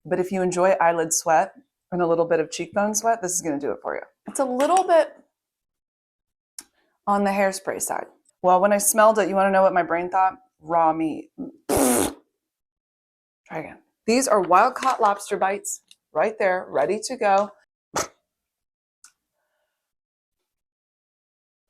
But if you enjoy eyelid sweat and a little bit of cheekbone sweat, this is going to do it for you. It's a little bit on the hairspray side. Well, when I smelled it, you want to know what my brain thought? Raw meat. Try again. These are wild-caught lobster bites right there, ready to go.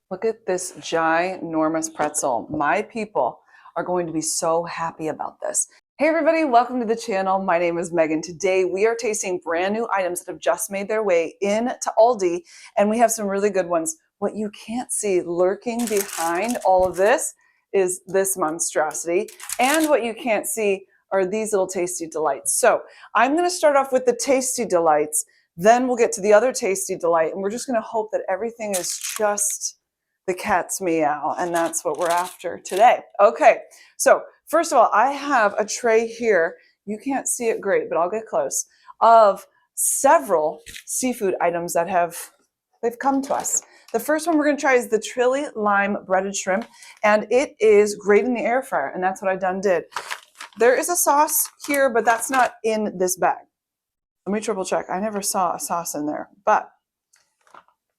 Look at this ginormous pretzel. My people are going to be so happy about this. Hey everybody, welcome to the channel. My name is Megan. Today we are tasting brand new items that have just made their way into Aldi, and we have some really good ones. What you can't see lurking behind all of this is this monstrosity, and what you can't see are these little tasty delights. So I'm going to start off with the tasty delights, then we'll get to the other tasty delight, and we're just going to hope that everything is just the cat's meow, and that's what we're after today. Okay, so first of all, I have a tray here. You can't see it great, but I'll get close, of several seafood items that they've come to us. The first one we're going to try is the chili lime breaded shrimp, and it is great in the air fryer, and that's what I done did. There is a sauce here, but that's not in this bag. Let me triple check. I never saw a sauce in there, but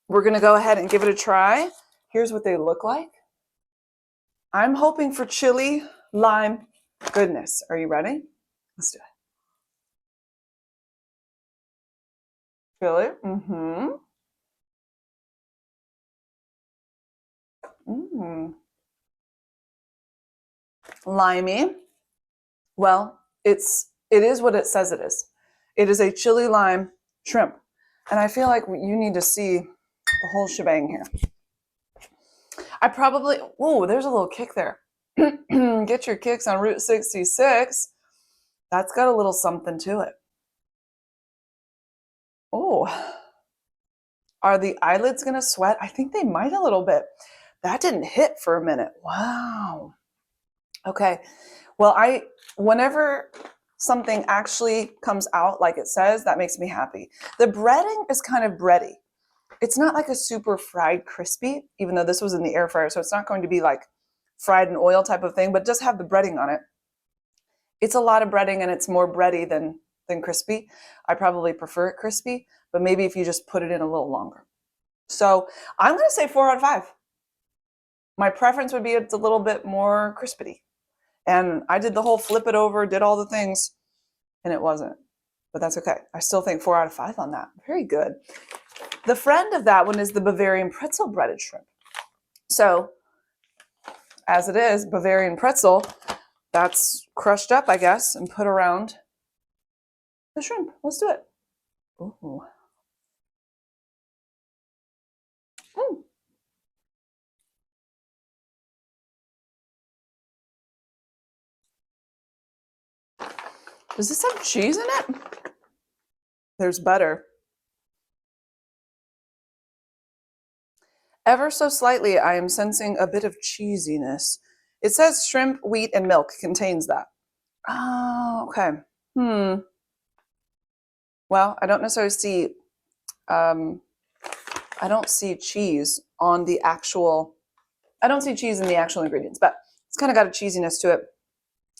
we're going to go ahead and give it a try. Here's what they look like. I'm hoping for chili lime goodness. Are you ready? Let's do it. Chili. Limey. Well, it is what it says it is. It is a chili lime shrimp. And I feel like you need to see the whole shebang here. There's a little kick there. Get your kicks on Route 66. That's got a little something to it. Oh, are the eyelids going to sweat? I think they might a little bit. That didn't hit for a minute. Wow. Okay. Well, whenever something actually comes out like it says, that makes me happy. The breading is kind of bready. It's not like a super fried crispy, even though this was in the air fryer, so it's not going to be like fried in oil type of thing, but just have the breading on it. It's a lot of breading, and it's more bready than crispy. I probably prefer it crispy, but maybe if you just put it in a little longer. So I'm going to say 4 out of 5. My preference would be it's a little bit more crispity. And I did the whole flip it over, did all the things, and it wasn't. But that's okay. I still think 4 out of 5 on that. Very good. The friend of that one is the Bavarian pretzel breaded shrimp. So, as it is, Bavarian pretzel, that's crushed up, I guess, and put around the shrimp. Let's do it. Ooh. Does this have cheese in it? There's butter. Ever so slightly, I am sensing a bit of cheesiness. It says shrimp, wheat, and milk contains that. Oh, okay. Well, I don't necessarily see, I don't see cheese on the actual, I don't see cheese in the actual ingredients, but it's kind of got a cheesiness to it.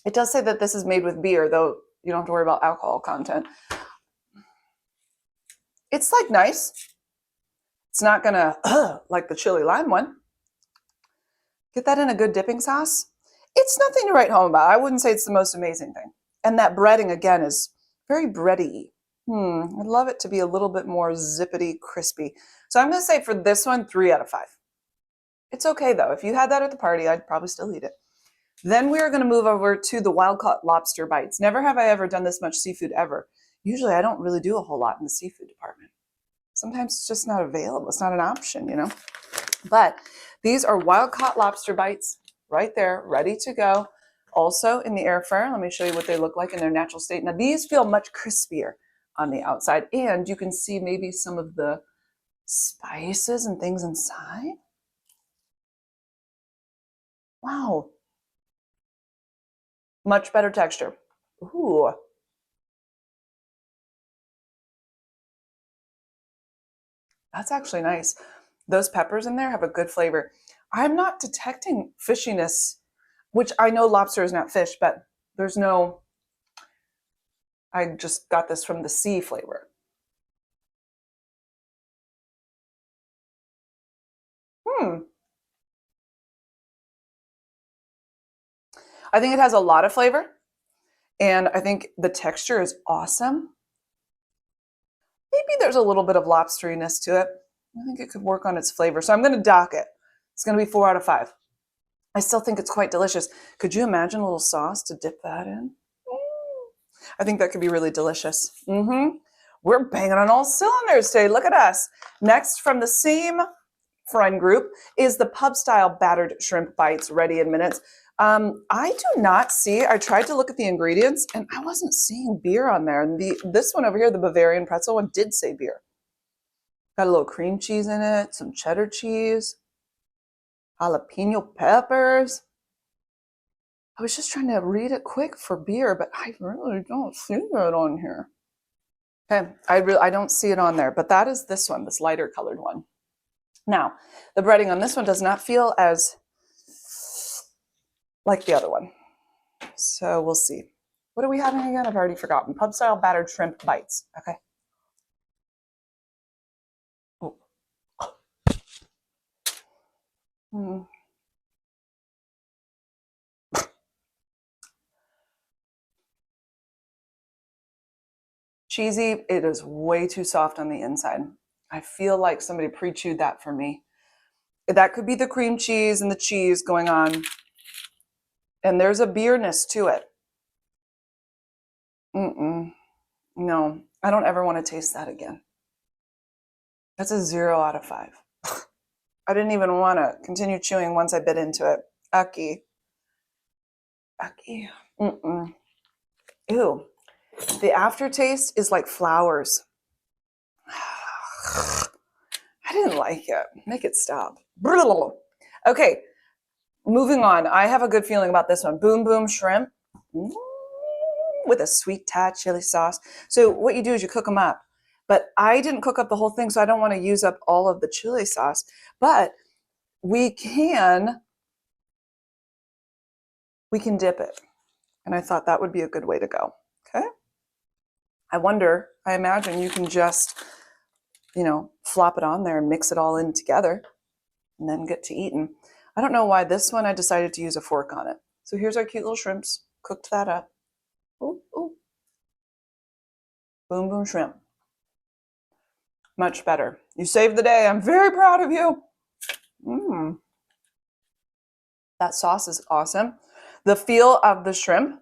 It does say that this is made with beer, though you don't have to worry about alcohol content. It's like nice. It's not gonna, like the chili lime one. Get that in a good dipping sauce. It's nothing to write home about. I wouldn't say it's the most amazing thing. And that breading, again, is very bready. I'd love it to be a little bit more zippity, crispy. So I'm going to say for this one, 3 out of 5. It's okay, though. If you had that at the party, I'd probably still eat it. Then we are going to move over to the wild-caught lobster bites. Never have I ever done this much seafood ever. Usually, I don't really do a whole lot in the seafood department. Sometimes it's just not available. It's not an option, you know. But these are wild-caught lobster bites right there, ready to go. Also in the air fryer. Let me show you what they look like in their natural state. Now, these feel much crispier on the outside, and you can see maybe some of the spices and things inside. Wow. Much better texture. Ooh. That's actually nice. Those peppers in there have a good flavor. I'm not detecting fishiness, which I know lobster is not fish, but there's no I just got this from the sea flavor. I think it has a lot of flavor, and I think the texture is awesome. Maybe there's a little bit of lobsteriness to it. I think it could work on its flavor. So I'm going to dock it. It's going to be 4 out of 5. I still think it's quite delicious. Could you imagine a little sauce to dip that in? I think that could be really delicious. We're banging on all cylinders today. Look at us. Next, from the same friend group, is the pub style battered shrimp bites, ready in minutes. I do not see, I tried to look at the ingredients and I wasn't seeing beer on there. And this one over here, the Bavarian pretzel one, did say beer. Got a little cream cheese in it, some cheddar cheese, jalapeno peppers. I was just trying to read it quick for beer, but I really don't see it on here. Okay, I don't see it on there, but that is this one, this lighter colored one. Now, the breading on this one does not feel as like the other one. So we'll see. What are we having again? I've already forgotten. Pub style battered shrimp bites. Okay. Oh. Cheesy. It is way too soft on the inside. I feel like somebody pre-chewed that for me. That could be the cream cheese and the cheese going on. And there's a beerness to it. No, I don't ever want to taste that again. That's a 0 out of 5. I didn't even want to continue chewing once I bit into it. Ucky. Ew. The aftertaste is like flowers. I didn't like it. Make it stop. Okay, moving on. I have a good feeling about this one. Boom Boom Shrimp with a sweet Thai chili sauce. So what you do is you cook them up. But I didn't cook up the whole thing, so I don't want to use up all of the chili sauce. But we can dip it. And I thought that would be a good way to go. Okay. I imagine you can just, flop it on there and mix it all in together and then get to eating. I don't know why this one I decided to use a fork on it. So here's our cute little shrimps. Cooked that up. Ooh, ooh. Boom Boom Shrimp. Much better. You saved the day. I'm very proud of you. That sauce is awesome. The feel of the shrimp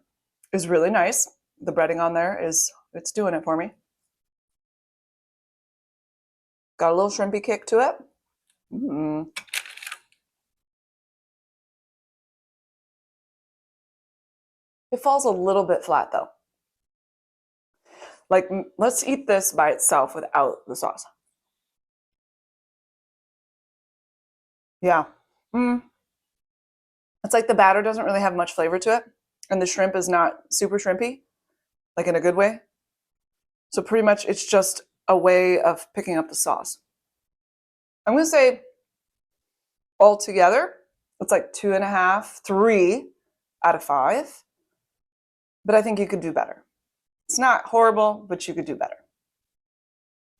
is really nice. The breading on there it's doing it for me. Got a little shrimpy kick to it. It falls a little bit flat though. Like, let's eat this by itself without the sauce. Yeah. It's like the batter doesn't really have much flavor to it, and the shrimp is not super shrimpy, like in a good way. So pretty much it's just a way of picking up the sauce. I'm going to say altogether, it's like 2.5, 3 out of 5. But I think you could do better. It's not horrible, but you could do better.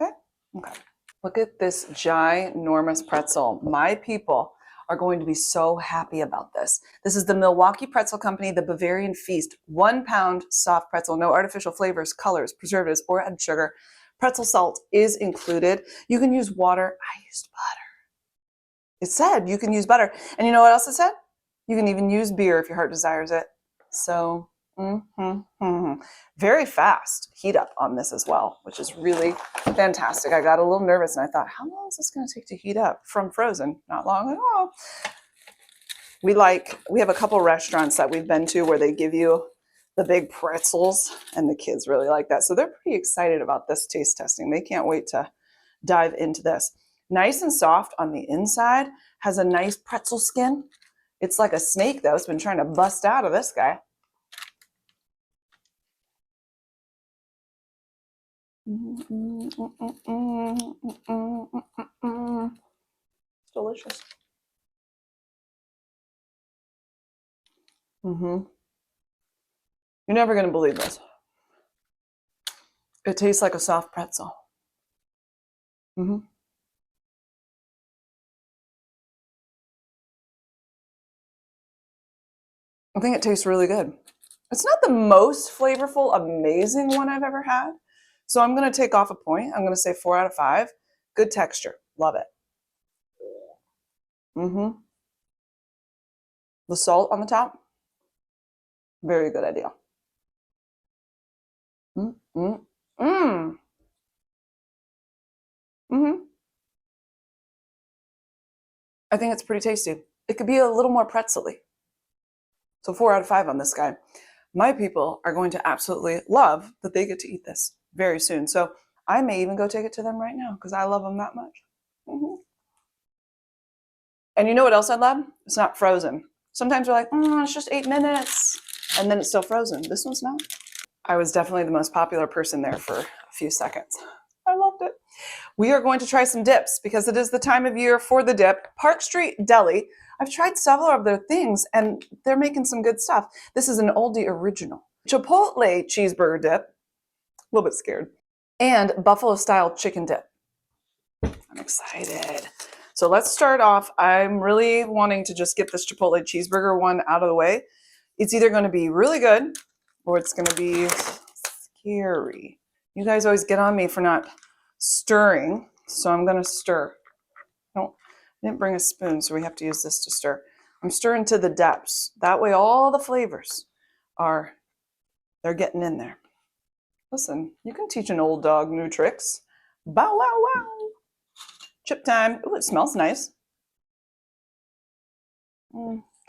Okay? Okay. Look at this ginormous pretzel. My people are going to be so happy about this. This is the Milwaukee Pretzel Company, the Bavarian Feast. 1 pound soft pretzel, no artificial flavors, colors, preservatives, or added sugar. Pretzel salt is included. You can use water. I used butter. It said you can use butter. And you know what else it said? You can even use beer if your heart desires it. So, very fast heat up on this as well, which is really fantastic. I got a little nervous and I thought, how long is this going to take to heat up? From frozen, not long at all. We have a couple restaurants that we've been to where they give you the big pretzels, and the kids really like that. So they're pretty excited about this taste testing. They can't wait to dive into this. Nice and soft on the inside, has a nice pretzel skin. It's like a snake though. It's been trying to bust out of this guy. It's delicious. You're never going to believe this. It tastes like a soft pretzel. I think it tastes really good. It's not the most flavorful, amazing one I've ever had. So I'm going to take off a point. I'm going to say 4 out of 5. Good texture. Love it. The salt on the top, very good idea. Mm, mm, mm. I think it's pretty tasty. It could be a little more pretzel-y. So 4 out of 5 on this guy. My people are going to absolutely love that they get to eat this very soon. So I may even go take it to them right now because I love them that much. And you know what else I love? It's not frozen. Sometimes we're like, it's just 8 minutes. And then it's still frozen. This one's not. I was definitely the most popular person there for a few seconds. I loved it. We are going to try some dips because it is the time of year for the dip. Park Street Deli. I've tried several of their things and they're making some good stuff. This is an Aldi original. Chipotle cheeseburger dip. A little bit scared. And buffalo style chicken dip. I'm excited. So let's start off. I'm really wanting to just get this Chipotle cheeseburger one out of the way. It's either going to be really good or it's going to be scary. You guys always get on me for not stirring, so I'm going to stir. No, I didn't bring a spoon, so we have to use this to stir. I'm stirring to the depths. That way all the flavors they're getting in there. Listen, you can teach an old dog new tricks. Bow wow wow. Chip time. Ooh, it smells nice.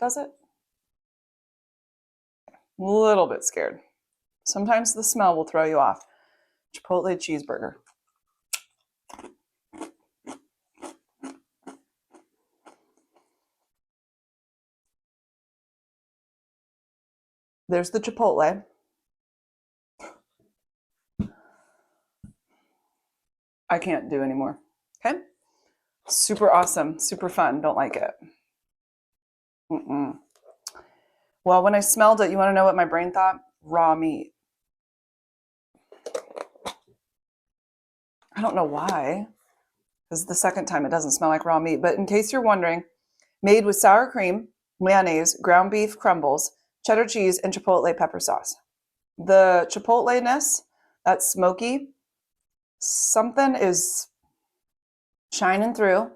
Does it? A little bit scared. Sometimes the smell will throw you off. Chipotle cheeseburger. There's the Chipotle. I can't do anymore. Okay? Super awesome, super fun. Don't like it. Well, when I smelled it, you want to know what my brain thought? Raw meat. I don't know why. This is the second time it doesn't smell like raw meat. But in case you're wondering, made with sour cream, mayonnaise, ground beef crumbles, cheddar cheese, and chipotle pepper sauce. The chipotle-ness, that smoky, something is shining through.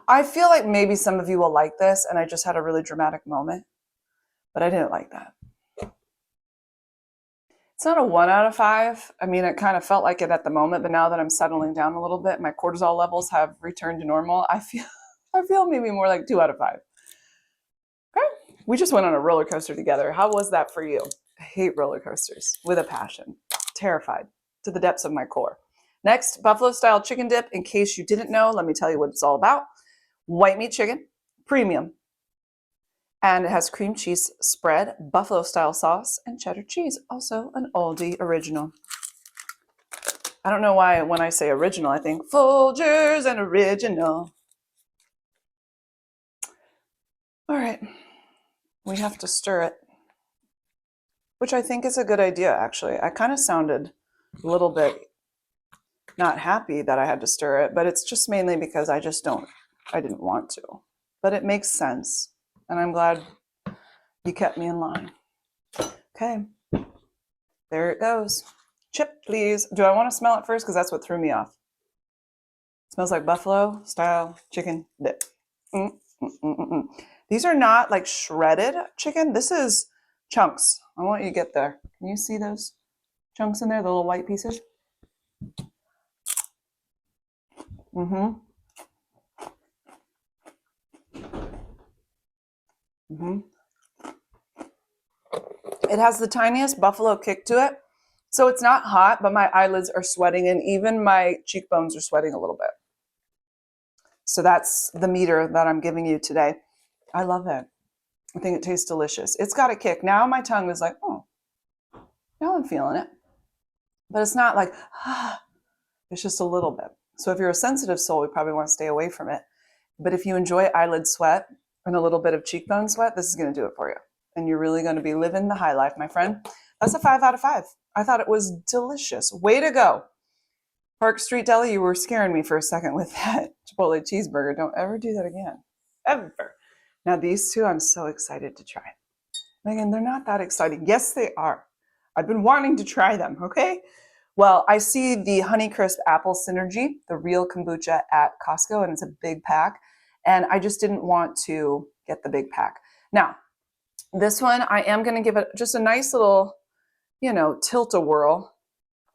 I feel like maybe some of you will like this, and I just had a really dramatic moment, but I didn't like that. It's not a 1 out of 5. I mean, it kind of felt like it at the moment, but now that I'm settling down a little bit, my cortisol levels have returned to normal. I feel maybe more like 2 out of 5. Okay. We just went on a roller coaster together. How was that for you? I hate roller coasters with a passion. Terrified to the depths of my core. Next, buffalo style chicken dip. In case you didn't know, let me tell you what it's all about. White meat chicken, premium. And it has cream cheese spread, buffalo style sauce, and cheddar cheese. Also an Aldi original. I don't know why when I say original, I think Folgers and original. All right, we have to stir it, which I think is a good idea, actually. I kind of sounded a little bit not happy that I had to stir it, but it's just mainly because I didn't want to. But it makes sense, and I'm glad you kept me in line. Okay, there it goes. Chip, please. Do I want to smell it first? Because that's what threw me off. It smells like buffalo style chicken dip. These are not like shredded chicken. This is chunks. I want you to get there. Can you see those chunks in there, the little white pieces? It has the tiniest buffalo kick to it. So it's not hot, but my eyelids are sweating and even my cheekbones are sweating a little bit. So that's the meter that I'm giving you today. I love it. I think it tastes delicious. It's got a kick. Now my tongue is like, oh, now I'm feeling it. But it's not like, it's just a little bit. So if you're a sensitive soul, you probably want to stay away from it. But if you enjoy eyelid sweat and a little bit of cheekbone sweat, this is going to do it for you. And you're really going to be living the high life, my friend. That's a 5 out of 5. I thought it was delicious. Way to go. Park Street Deli, you were scaring me for a second with that Chipotle cheeseburger. Don't ever do that again. Ever. Now these two, I'm so excited to try. Megan, they're not that exciting. Yes, they are. I've been wanting to try them, okay? Well, I see the Honeycrisp Apple Synergy, the real kombucha at Costco, and it's a big pack. And I just didn't want to get the big pack. Now, this one, I am going to give it just a nice little, tilt-a-whirl.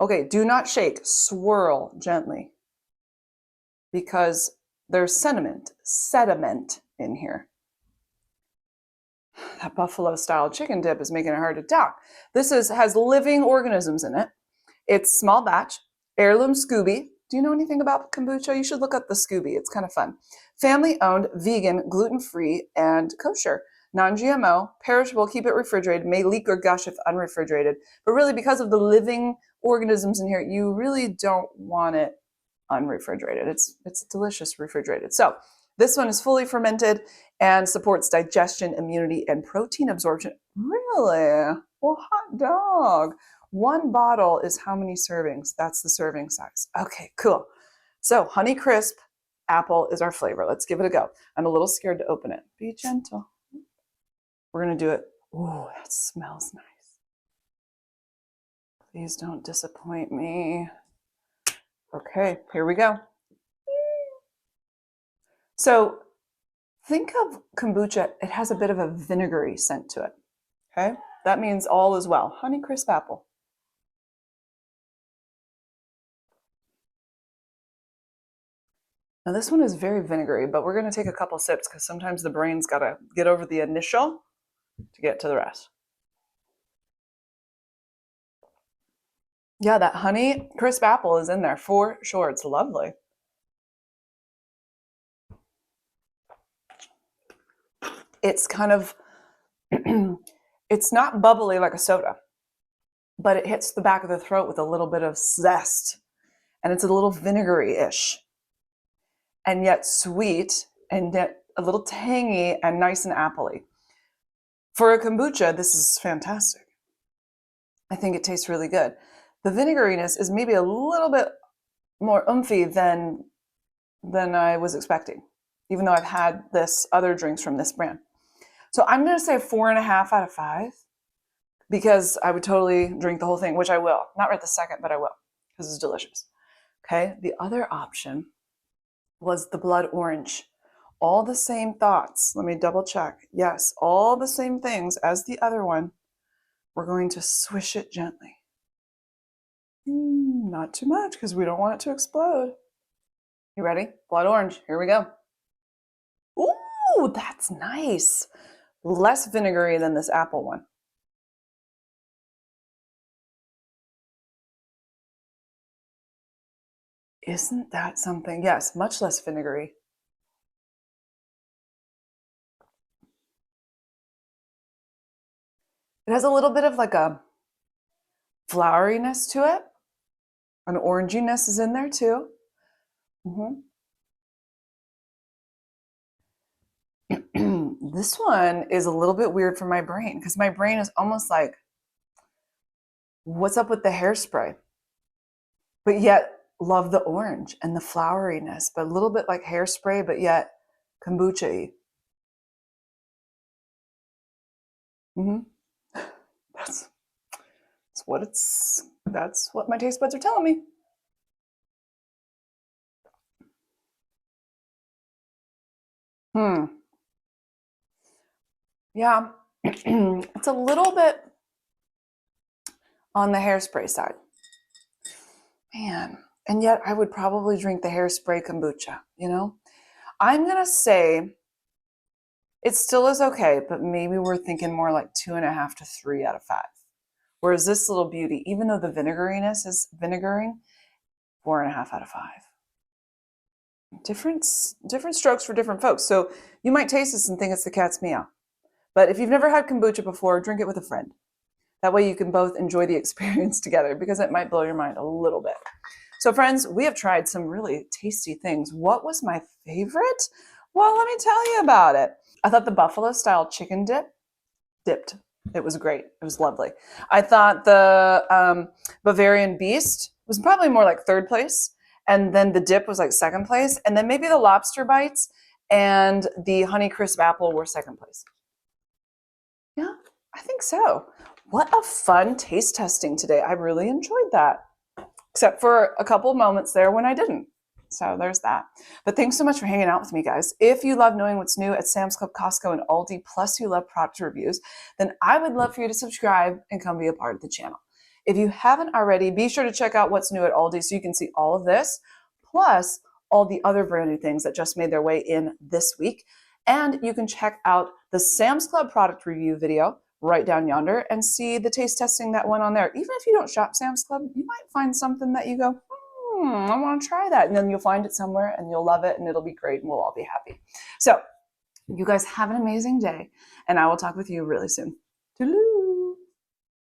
Okay, do not shake. Swirl gently because there's sediment in here. That buffalo-style chicken dip is making it hard to talk. This has living organisms in it. It's small batch, heirloom Scooby. Do you know anything about kombucha? You should look up the Scooby. It's kind of fun. Family-owned, vegan, gluten-free, and kosher. Non-GMO, perishable, keep it refrigerated, may leak or gush if unrefrigerated. But really, because of the living organisms in here, you really don't want it unrefrigerated. It's delicious refrigerated. So this one is fully fermented and supports digestion, immunity, and protein absorption. Really? Well, hot dog. One bottle is how many servings? That's the serving size. Okay, cool. So Honeycrisp Apple is our flavor. Let's give it a go. I'm a little scared to open it. Be gentle. We're going to do it. Ooh, that smells nice. Please don't disappoint me. Okay, here we go. So think of kombucha. It has a bit of a vinegary scent to it. Okay, that means all is well. Honeycrisp Apple. Now this one is very vinegary, but we're going to take a couple sips because sometimes the brain's got to get over the initial to get to the rest. Yeah, that Honeycrisp Apple is in there for sure. It's lovely. It's kind of, it's not bubbly like a soda, but it hits the back of the throat with a little bit of zest. And it's a little vinegary-ish. And yet sweet, and yet a little tangy and nice and appley. For a kombucha, this is fantastic. I think it tastes really good. The vinegariness is maybe a little bit more oomphy than I was expecting, even though I've had this other drinks from this brand. So I'm going to say 4.5 out of 5 because I would totally drink the whole thing, which I will. Not right this second, but I will because it's delicious. Okay, the other option was the blood orange. All the same thoughts. Let me double check. Yes, all the same things as the other one. We're going to swish it gently. Not too much because we don't want it to explode. You ready? Blood orange. Here we go. Ooh, that's nice. Less vinegary than this apple one. Isn't that something? Yes, much less vinegary. It has a little bit of like a floweriness to it. An oranginess is in there too. This one is a little bit weird for my brain because my brain is almost like, what's up with the hairspray? But yet love the orange and the floweriness, but a little bit like hairspray, but yet kombucha-y. That's what my taste buds are telling me. Yeah, it's a little bit on the hairspray side. Man, and yet I would probably drink the hairspray kombucha, I'm going to say it still is okay, but maybe we're thinking more like 2.5 to 3 out of 5. Whereas this little beauty, even though the vinegariness is vinegaring, 4.5 out of 5. Different strokes for different folks. So you might taste this and think it's the cat's meow. But if you've never had kombucha before, drink it with a friend. That way you can both enjoy the experience together because it might blow your mind a little bit. So friends, we have tried some really tasty things. What was my favorite? Well, let me tell you about it. I thought the buffalo style chicken dipped It was great. It was lovely. I thought the Bavarian Beast was probably more like third place. And then the dip was like second place. And then maybe the lobster bites and the honey crisp apple were second place. Yeah, I think so. What a fun taste testing today. I really enjoyed that, except for a couple of moments there when I didn't. So there's that. But thanks so much for hanging out with me, guys. If you love knowing what's new at Sam's Club, Costco, and Aldi, plus you love product reviews, then I would love for you to subscribe and come be a part of the channel. If you haven't already, be sure to check out what's new at Aldi so you can see all of this, plus all the other brand new things that just made their way in this week. And you can check out the Sam's Club product review video right down yonder and see the taste testing that went on there. Even if you don't shop Sam's Club, you might find something that you go, I want to try that. And then you'll find it somewhere and you'll love it and it'll be great and we'll all be happy. So you guys have an amazing day and I will talk with you really soon. Toodaloo.